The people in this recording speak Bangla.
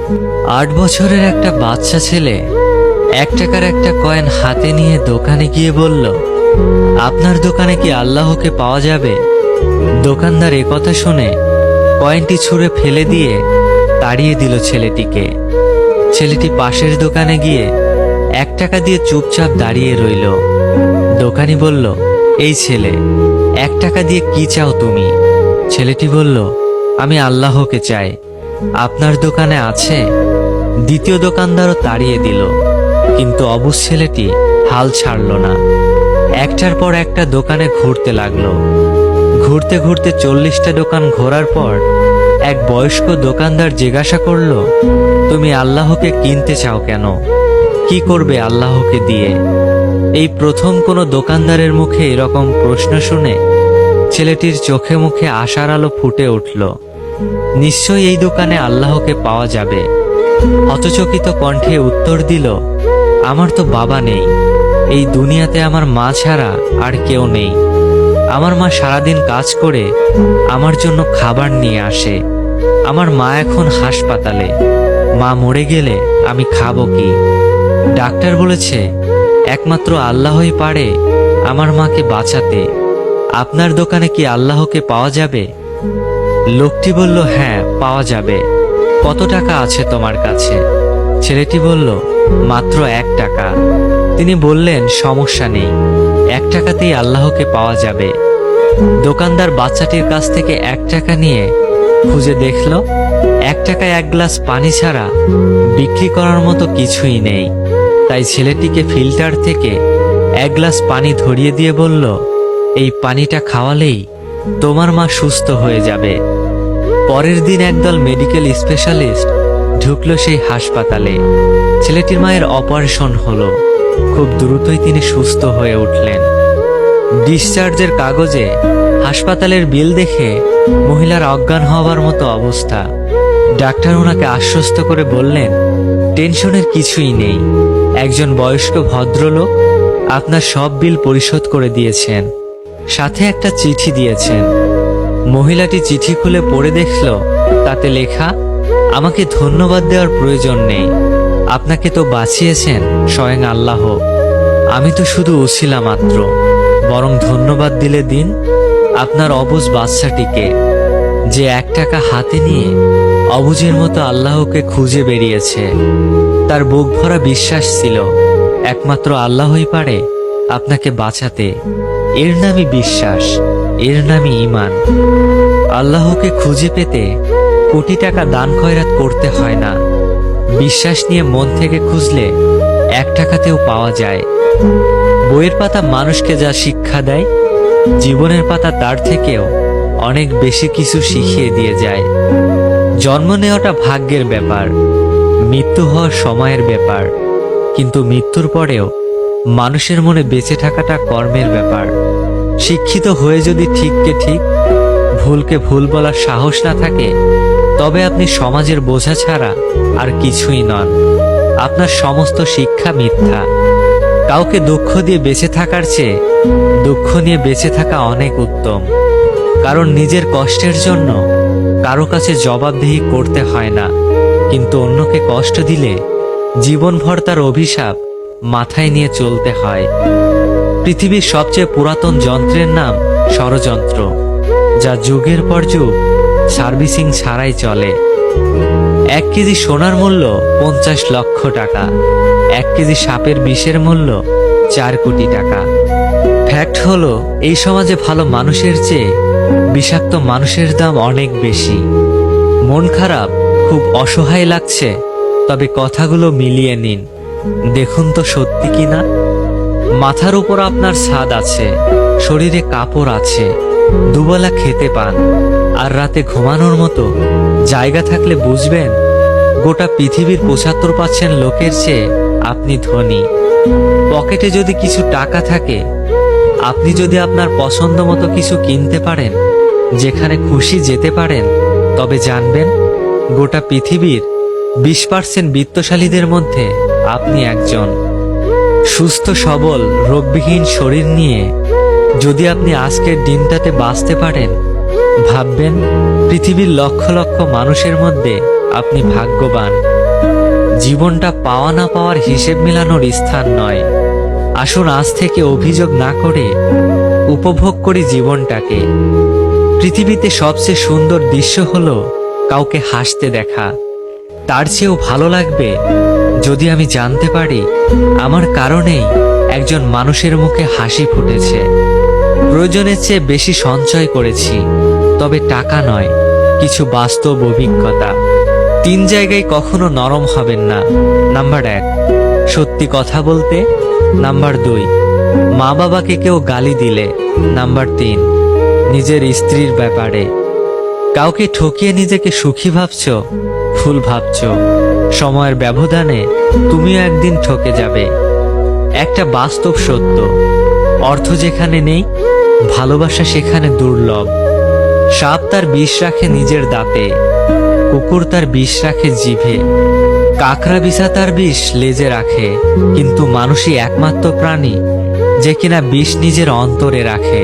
8 বছরের একটা বাচ্চা ছেলে 1 টাকার একটা কয়েন হাতে নিয়ে দোকানে গিয়ে বলল, আপনার দোকানে কি আল্লাহকে পাওয়া যাবে? দোকানদার একথা শুনে কয়েনটি ছুঁড়ে ফেলে দিয়ে তাড়িয়ে দিল ছেলেটিকে। ছেলেটি পাশের দোকানে গিয়ে 1 টাকা দিয়ে চুপচাপ দাঁড়িয়ে রইল। দোকানি বলল, এই ছেলে, 1 টাকা দিয়ে কি চাও তুমি? ছেলেটি বলল, আমি আল্লাহকে চাই, আপনার দোকানে আছে? দ্বিতীয় দোকানদারও তাড়িয়ে দিল, কিন্তু অবুঝ ছেলেটি হাল ছাড়ল না। একটার পর একটা দোকানে ঘুরতে লাগলো। ঘুরতে ঘুরতে 40টা দোকান ঘোরার পর এক বয়স্ক দোকানদার জিজ্ঞাসা করলো, তুমি আল্লাহকে কিনতে চাও কেন? কি করবে আল্লাহকে দিয়ে? এই প্রথম কোনো দোকানদারের মুখে এরকম প্রশ্ন শুনে ছেলেটির চোখে মুখে আশার আলো ফুটে উঠল। নিশ্চয়ই এই দোকানে আল্লাহকে পাওয়া যাবে। হতচকিত কণ্ঠে উত্তর দিল, আমার তো বাবা নেই, এই দুনিয়াতে আমার মা ছাড়া আর কেউ নেই। আমার মা সারাদিন কাজ করে আমার জন্য খাবার নিয়ে আসে। আমার মা এখন হাসপাতালে, মা মরে গেলে আমি খাবো কি? ডাক্তার বলেছে একমাত্র আল্লাহই পারে আমার মাকে বাঁচাতে। আপনার দোকানে কি আল্লাহকে পাওয়া যাবে? লোকটি বলল, হ্যাঁ পাওয়া যাবে। কত টাকা আছে তোমার কাছে? ছেলেটি বলল, মাত্র 1 টাকা। তিনি বললেন, সমস্যা নেই, 1 টাকাতেই আল্লাহকে পাওয়া যাবে। দোকানদার বাচ্চাটির কাছ থেকে 1 টাকা নিয়ে খুঁজে দেখল 1 টাকায় 1 গ্লাস পানি ছাড়া বিক্রি করার মতো কিছুই নেই। তাই ছেলেটিকে ফিল্টার থেকে 1 গ্লাস পানি ধরিয়ে দিয়ে বলল, এই পানিটা খাওয়ালেই তোমার মা সুস্থ হয়ে যাবে। পরের দিন একদল মেডিকেল স্পেশালিস্ট ঢুকলো সেই হাসপাতালে। ছেলেটির মায়ের অপারেশন হলো। খুব দ্রুতই তিনি সুস্থ হয়ে উঠলেন। ডিসচার্জের কাগজে হাসপাতালের বিল দেখে মহিলার অজ্ঞান হওয়ার মতো অবস্থা। ডাক্তার ওনাকে আশ্বস্ত করে বললেন, টেনশনের কিছুই নেই, একজন বয়স্ক ভদ্রলোক আপনার সব বিল পরিশোধ করে দিয়েছেন, সাথে একটা চিঠি দিয়েছেন। মহিলাটি চিঠি খুলে পড়ে দেখল, তাতে লেখা, আমাকে ধন্যবাদ দেওয়ার প্রয়োজন নেই, আপনাকে তো বাঁচিয়েছেন স্বয়ং আল্লাহ, আমি তো শুধু ওসিলা মাত্র। বরং ধন্যবাদ দিলে দিন আপনার অবুঝ বাচ্চাটিকে, যে 1 টাকা হাতে নিয়ে অবুঝের মতো আল্লাহকে খুঁজে বেরিয়েছে। তার বুক ভরা বিশ্বাস ছিল একমাত্র আল্লাহই পারে আপনাকে বাঁচাতে। এর নামই বিশ্বাস, এর নামই ঈমান। আল্লাহকে খুঁজে পেতে কোটি টাকা দান খয়রাত করতে হয় না। বিশ্বাস নিয়ে মন থেকে খুঁজলে 1 টাকাতেও পাওয়া যায়। বইয়ের পাতা মানুষকে যা শিক্ষা দেয়, জীবনের পাতা তার থেকেও অনেক বেশি কিছু শিখিয়ে দিয়ে যায়। জন্ম নেওয়াটা ভাগ্যের ব্যাপার, মৃত্যু হওয়া সময়ের ব্যাপার, কিন্তু মৃত্যুর পরেও মানুষের মনে বেঁচে থাকাটা কর্মের ব্যাপার। শিক্ষিত হয়ে যদি ঠিককে ঠিক, ভুলকে ভুল বলার সাহস না থাকে, তবে আপনি সমাজের বোঝা ছাড়া আর কিছুই নন। আপনার সমস্ত শিক্ষা মিথ্যা। কাউকে দুঃখ দিয়ে বেঁচে থাকার চেয়ে দুঃখ নিয়ে বেঁচে থাকা অনেক উত্তম। কারণ নিজের কষ্টের জন্য কারো কাছে জবাবদিহি করতে হয় না, কিন্তু অন্যকে কষ্ট দিলে জীবনভর তার অভিশাপ মাথায় নিয়ে চলতে হয়। পৃথিবীর সবচেয়ে পুরাতন যন্ত্রের নাম ষড়যন্ত্র, যা যুগের পর যুগ সার্ভিসিং ছাড়াই চলে। 1 কেজি সোনার মূল্য 50 লক্ষ টাকা, 1 কেজি সাপের বিষের মূল্য 4 কোটি টাকা। ফ্যাক্ট হলো, এই সমাজে ভালো মানুষের চেয়ে বিষাক্ত মানুষের দাম অনেক বেশি। মন খারাপ, খুব অসহায় লাগছে, তবে কথাগুলো মিলিয়ে নিন, দেখুন তো সত্যি কিনা। মাথার উপর আপনার ছাদ আছে, শরীরে কাপড় আছে, দুবেলা খেতে পান, আর রাতে ঘুমানোর মতো জায়গা থাকলে বুঝবেন গোটা পৃথিবীর 75% লোকের চেয়ে আপনি ধনী। পকেটে যদি কিছু টাকা থাকে, আপনি যদি আপনার পছন্দ মতো কিছু কিনতে পারেন, যেখানে খুশি যেতে পারেন, তবে জানবেন গোটা পৃথিবীর 20% বিত্তশালীদের মধ্যে আপনি একজন। সুস্থ সবল রোগবিহীন শরীর নিয়ে যদি আপনি আজকের দিনটাতে বাঁচতে পারেন, ভাববেন পৃথিবীর লক্ষ লক্ষ মানুষের মধ্যে আপনি ভাগ্যবান। জীবনটা পাওয়া না পাওয়ার হিসেব মেলানোর স্থান নয়। আসুন আজ থেকে অভিযোগ না করে উপভোগ করি জীবনটাকে। পৃথিবীতে সবচেয়ে সুন্দর দৃশ্য হলো কাউকে হাসতে দেখা। তার চেয়েও ভালো লাগবে যদি আমি জানতে পারি আমার কারণেই একজন মানুষের মুখে হাসি ফুটেছে। প্রয়োজনের চেয়ে বেশি সঞ্চয় করেছি, তবে টাকা নয়, কিছু বাস্তব অভিজ্ঞতা। 3 জায়গায় কখনো নরম হবেন না। নাম্বার 1, সত্যি কথা বলতে। নাম্বার 2, মা বাবাকে কেউ গালি দিলে। নাম্বার 3, নিজের স্ত্রীর ব্যাপারে। কাউকে ঠকিয়ে নিজেকে সুখী ভাবছো, ভুল ভাবছো। সময়ের ব্যবধানে তুমিও একদিন ঠকে যাবে। একটা বাস্তব সত্য, অর্থ যেখানে নেই, ভালোবাসা সেখানে দুর্লভ। সাপ তার বিষ রাখে নিজের দাঁতে, কুকুর তার বিষ রাখে জিভে, কাকড়া বিছা তার বিষ লেজে রাখে, কিন্তু মানুষই একমাত্র প্রাণী যে কিনা বিষ নিজের অন্তরে রাখে।